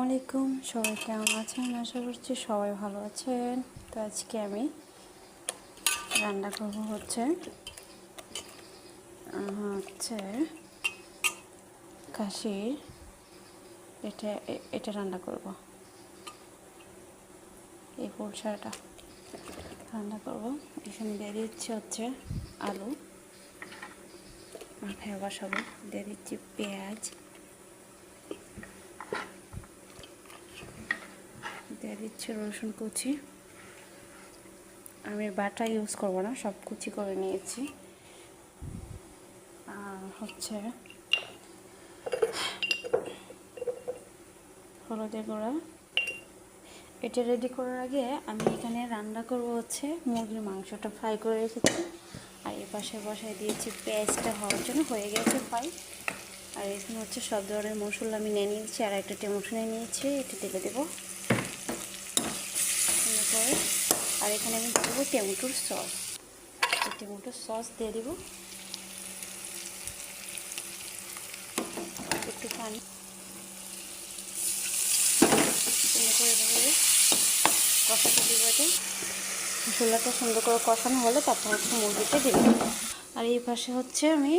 আসসালামাইকুম, সবাই কেমন আছেন? আশা করছি সবাই ভালো আছেন। তো আজকে আমি রান্না করব হচ্ছে খাসির এটা রান্না করব। এই পোলসাটা রান্না করব। এখানে দিয়ে দিচ্ছি হচ্ছে আলু মাখায় বসাবো, দিয়ে দিচ্ছি পেঁয়াজ, দিয়ে দিচ্ছি রসুন কুচি। আমি বাটা ইউজ করব না, সব কুচি করে নিয়েছি। আর হচ্ছে হলুদের গুঁড়া। এটা রেডি করার আগে আমি এখানে রান্না করব হচ্ছে মুরগির মাংসটা ফ্রাই করে রেখেছি। আর এই পাশে বসায় দিয়েছি পেঁয়াজটা হওয়ার জন্য, হয়ে গেছে ফ্রাই। আর এখানে হচ্ছে সব ধরনের মশলা আমি নিয়ে নিয়েছি, আর একটা টমেটো নিয়ে নিয়েছি, এটা ঢেলে দেবো করে। আর এখানে আমি দেবো টমেটোর সস। টমেটোর সস দিয়ে দেবো, একটু পানি করে দেবো, কষাতে দিব। এটা মশলাটা সুন্দর করে কষানো হলে তারপর হচ্ছে মুরগিটা দিয়ে দেবো। আর এই পাশে হচ্ছে আমি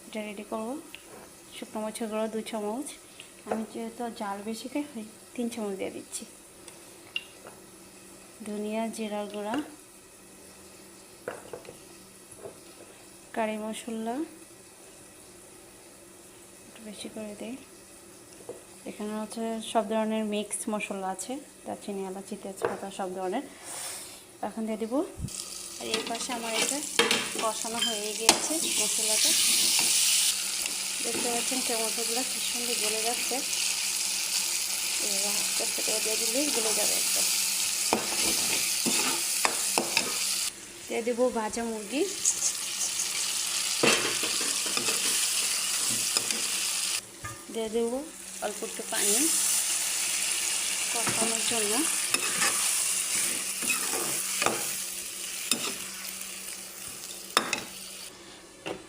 এটা রেডি করবো। শুকনো মরিচের গুঁড়ো 2 চামচ, আমি যেহেতু জাল বেশি খাই 3 চামচ দিয়ে দিচ্ছি। ধনিয়া জিরার গুঁড়া, কারি মশলা একটু বেশি করে দিই। এখানে হচ্ছে সব ধরনের মিক্স মশলা আছে, দারচিনি, এলাচি, তেজপাতা সব ধরনের। এখন দিয়ে দেবো। আর এই পাশে আমার এটা কষানো হয়ে গিয়েছে মশলাটা। দেখতে পাচ্ছেন টমেটোগুলো কি সুন্দর গলে যাচ্ছে। এবার আস্তে আস্তে করে দিয়ে দিলেই গলে যাবে একদম। দিয়ে দেবো ভাজা মুরগি, দিয়ে দেবো অল্প একটু পানি কষানোর জন্য।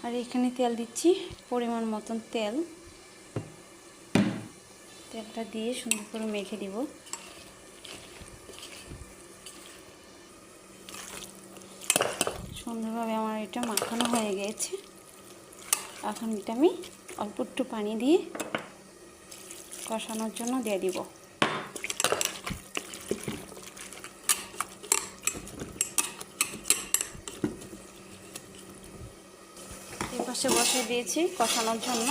আর এখানে তেল দিচ্ছি পরিমাণ মতন তেলটা দিয়ে সুন্দর করে মেখে দিব। সুন্দরভাবে আমার এটা মাখানো হয়ে গেছে। এখন এটা আমি অল্প একটু পানি দিয়ে কষানোর জন্য দিয়ে দিব। এই পাশে বসিয়ে দিয়েছি কষানোর জন্য।